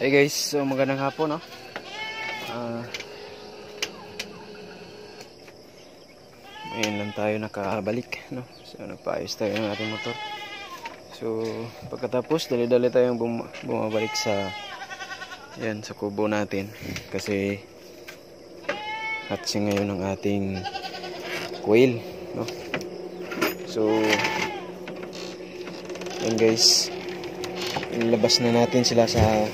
Hey guys, so magandang hapon, no? Ngayon lang tayo nakabalik, no? So nagpaayos tayo ng ating motor. So pagkatapos dali-dali tayong bumabalik sa sa kubo natin kasi hatching ngayon ng ating quail, no? So yan guys, ilabas na natin sila sa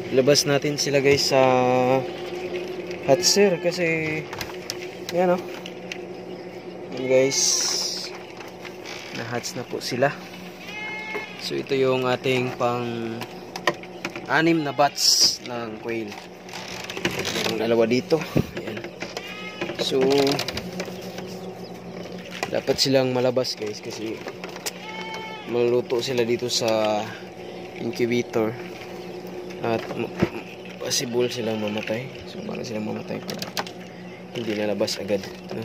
ilabas natin sila guys sa hatcher kasi yan o. Yan guys, na-hatch na po sila. So ito yung ating pang 6 na batch ng quail. Yung dalawa dito. Ayan. So dapat silang malabas guys kasi maluluto sila dito sa incubator at possible silang mamatay. So para silang mamatay pag hindi nalabas agad, no?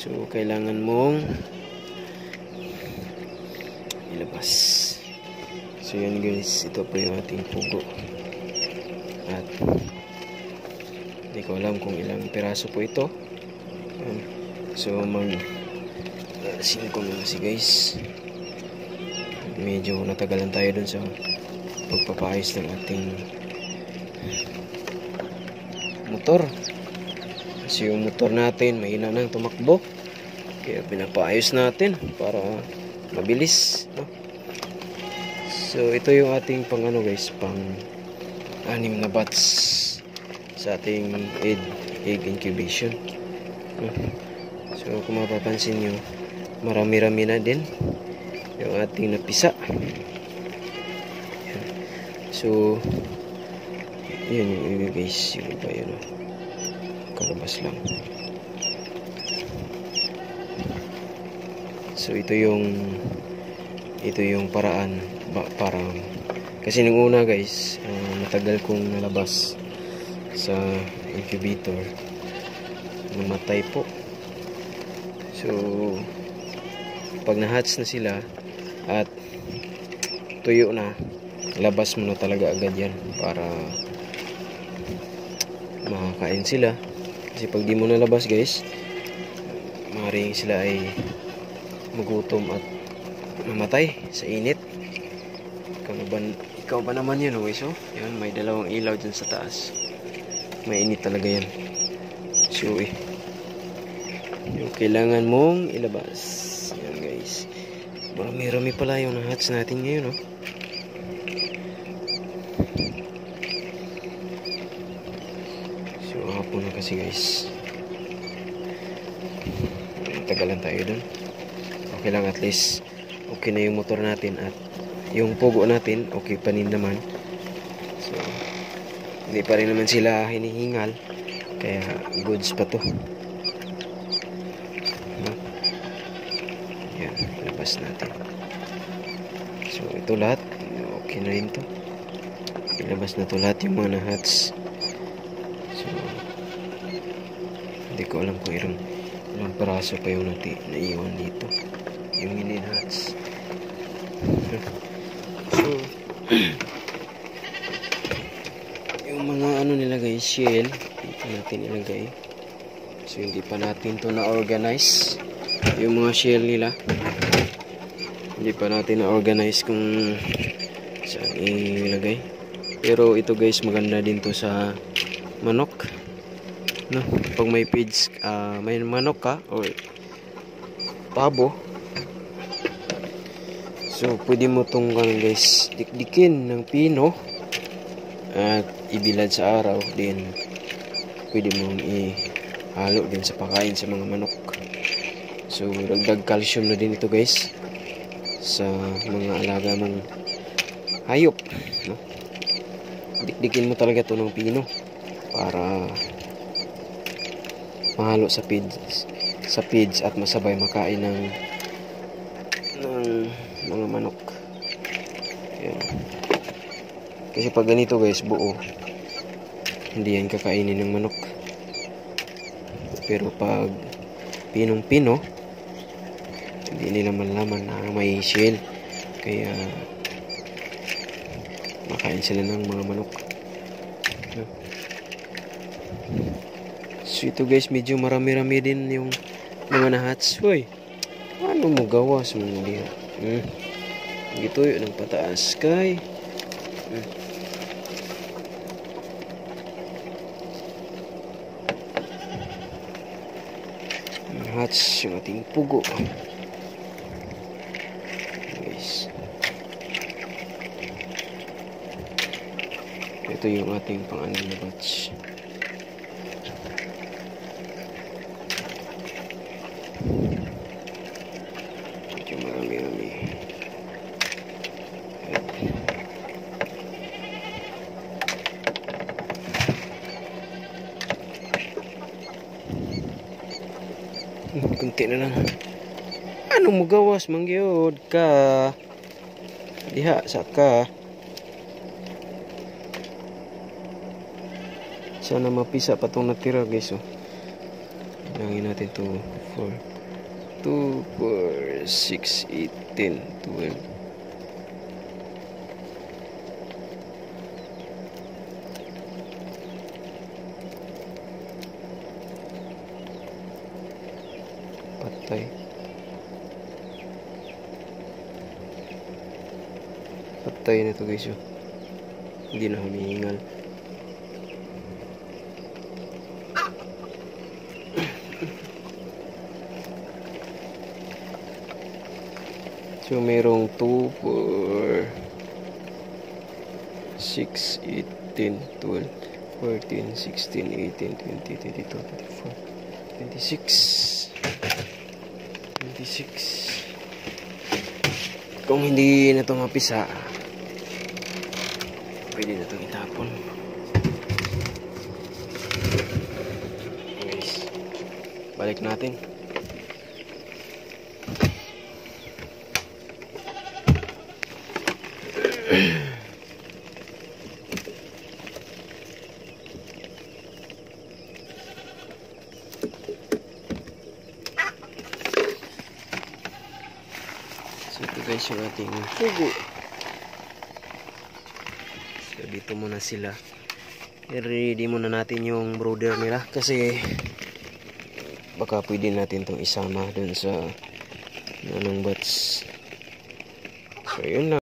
So kailangan mong ilabas. So yan guys, ito po yung ating pugo at hindi ko alam kung ilang piraso po ito. So mag-asin ko na kasi guys, medyo natagalan tayo dun sa pagpapaayos ng ating motor kasi yung motor natin mahina nang tumakbo, kaya pinapaayos natin para mabilis, no? So ito yung ating pang guys, pang 6 na batch sa ating egg incubation, no? So kung mapapansin nyo, marami-rami na din yung ating napisa. So yun yung iba guys, yung iba yun, kalabas lang. So ito yung paraan para kasi nung una guys, matagal kong nalabas sa incubator, namatay po. So pag na-hatch na sila at tuyo na, labas mo na talaga agad yan para makakain sila. Kasi pag di mo nalabas guys, maaaring sila ay magutom at mamatay sa init. Ikaw ba naman yun, guys? So yan, may dalawang ilaw dyan sa taas, may init talaga yan. So yung kailangan mong ilabas yan guys. Marami-rami pala yung na-hatch natin ngayon, no? So hapon na kasi guys, tagalan tayo dun. Okay lang, at least okay na yung motor natin at yung pugo natin okay pa rin naman. So hindi pa rin naman sila hinihingal, kaya goods pa to. Yan, labas natin. So ito lahat okay na rin to, ilabas na to lahat yung mga na-hatch. So hindi ko alam kung ilang peraso pa yung naiwan dito, yung in-hatch. So yung mga nila guys, shell dito natin ilagay. So hindi pa natin to na-organize yung mga shell nila, hindi pa natin na-organize kung saan ilagay. Pero ito guys, maganda din to sa manok, no? Pag may pigs, may manok ka o pabo, so pwede mo tong guys dikdikin ng pino at ibilad sa araw, din pwede mong ihalo din sa pagkain sa mga manok. So dagdag calcium na din ito guys sa mga alaga mong hayop, no? Dikdikin mo talaga to ng pino para mahalo sa feeds at masabay makain ng mga manok. Ayan. Kasi pag ganito guys, buo, hindi yan kakainin ng manok. Pero pag pinong-pino, hindi nila malaman na may shell Kaya makain sila ng mga manok. So ito guys, medyo marami-rami din yung mga na-hatch. Uy, ano mo gawas mo diha? Gito yun ng pataas kay. Hatch yung ating pugo. Guys. Ito yung ating pang-anim na batch. Medyo marami-rami. Kunti na lang. Ano mo gawas mangyod ka? Diha sa ka. Sana mapisa pa itong natira guys. Ilangin natin to 4 2 4 6 8 10 12. Patay na to guys. Hindi na humihingal. So mayroong 2 4 6 8 10 12 14 16 18 20 22 24 26 26. Kung hindi na ito mapisa, pwede na itong itapon. Guys, balik natin. So ito guys yung ating pugo. So dito muna sila. I-ready muna natin yung brooder nila kasi baka pwede natin itong isama dun sa anong batch. So yun lang.